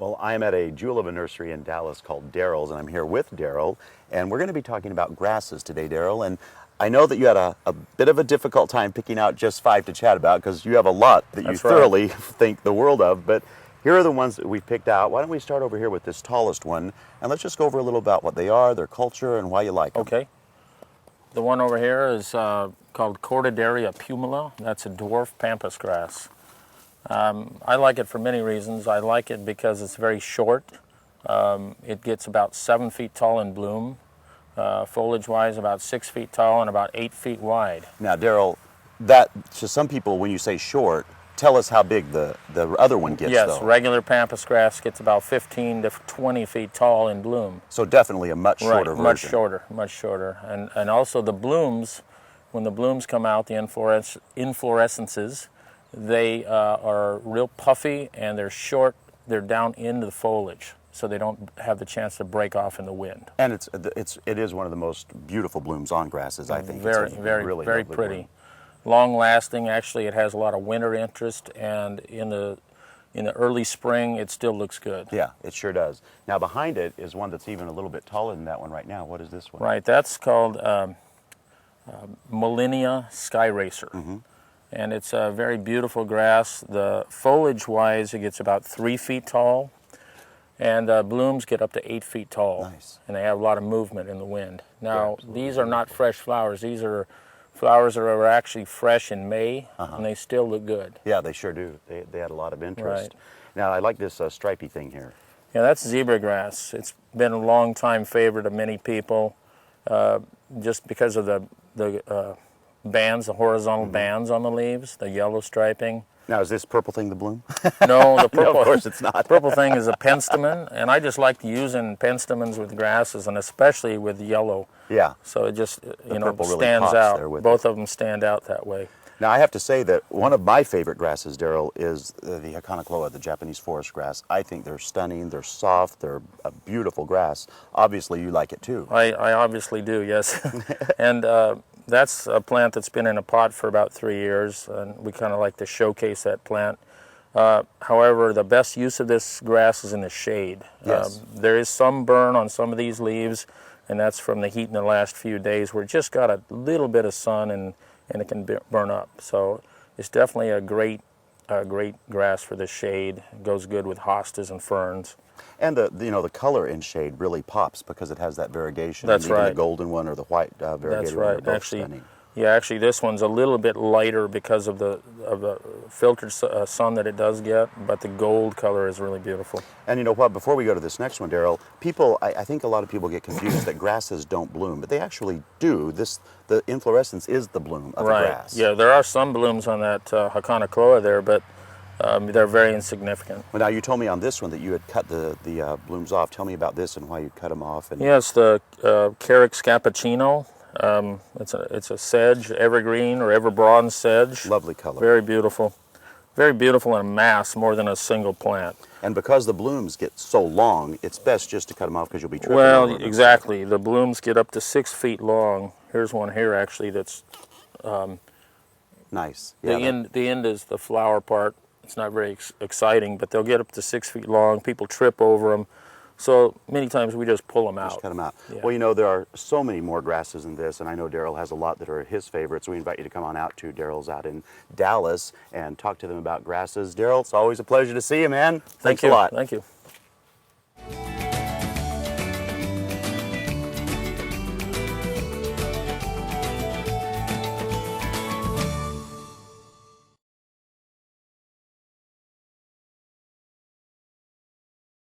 Well, I'm at a jewel of a nursery in Dallas called Daryl's, and I'm here with Daryl, and we're going to be talking about grasses today, Daryl. And I know that you had a bit of a difficult time picking out just 5 to chat about because you have a lot that you thoroughly think the world of, but here are the ones that we've picked out. Why don't we start over here with this tallest one, and let's just go over a little about what they are, their culture, and why you like them. Okay. The one over here is called Pumila. That's a dwarf pampas grass. I like it for many reasons. I like it because it's very short. It gets about 7 feet tall in bloom. Foliage-wise, about 6 feet tall and about 8 feet wide. Now, Daryl, that to some people, when you say short, tell us how big the other one gets, yes, though. Regular pampas grass gets about 15 to 20 feet tall in bloom. So definitely a much shorter version. Much shorter. And also the blooms, when the blooms come out, the inflorescences, they are real puffy and they're short. They're down into the foliage, so they don't have the chance to break off in the wind. And it is one of the most beautiful blooms on grasses, I think. Very pretty. Bloom. Long lasting. Actually, it has a lot of winter interest, and in the early spring, it still looks good. Yeah, it sure does. Now behind it is one that's even a little bit taller than that one right now. What is this one? Right, that's called millennia sky racer. Mm-hmm. And it's a very beautiful grass. The foliage-wise, it gets about 3 feet tall, and blooms get up to 8 feet tall. Nice. And they have a lot of movement in the wind. Now, these are not fresh flowers. These are flowers that are actually fresh in May, and they still look good. Yeah, they sure do. They had a lot of interest. Right. Now, I like this stripy thing here. Yeah, that's zebra grass. It's been a long-time favorite of many people, just because of the bands, the horizontal bands on the leaves, the yellow striping. Now, is this purple thing the bloom? No, the purple. No, of course it's not. Purple thing is a penstemon, and I just like using penstemons with grasses, and especially with yellow. Yeah. So it just really stands out. there with Both of them stand out that way. Now, I have to say that one of my favorite grasses, Daryl, is the Hakanakloa, the Japanese forest grass. I think they're stunning, they're soft, they're a beautiful grass. Obviously, you like it too. I obviously do, yes. And that's a plant that's been in a pot for about 3 years, and we kind of like to showcase that plant. However, the best use of this grass is in the shade. Yes. There is some burn on some of these leaves, and that's from the heat in the last few days where it just got a little bit of sun and it can burn up. So it's definitely a great grass for the shade. It goes good with hostas and ferns. And the color in shade really pops because it has that variegation. That's Even right. the golden one or the white variegated That's right. one are both stunning. Actually, this one's a little bit lighter because of the filtered sun that it does get, but the gold color is really beautiful. And you know what? Before we go to this next one, Daryl, I think a lot of people get confused that grasses don't bloom, but they actually do. The inflorescence is the bloom of the grass. Yeah, there are some blooms on that Hakanakloa there, but they're very insignificant. Well, now you told me on this one that you had cut the blooms off. Tell me about this and why you cut them off. Yes, the Carricks Cappuccino. It's a sedge, evergreen or ever-bronze sedge. Lovely color. Very beautiful. Very beautiful in a mass more than a single plant. And because the blooms get so long, it's best just to cut them off because you'll be tripping Well, over them. exactly. The blooms get up to 6 feet long. Here's one here actually that's nice. The end is the flower part. It's not very exciting, but they'll get up to 6 feet long. People trip over them. So many times we just pull them out. Just cut them out. Yeah. Well, there are so many more grasses than this, and I know Daryl has a lot that are his favorites. We invite you to come on out to Daryl's out in Dallas and talk to them about grasses. Daryl, it's always a pleasure to see you, man. Thanks a lot. Thank you.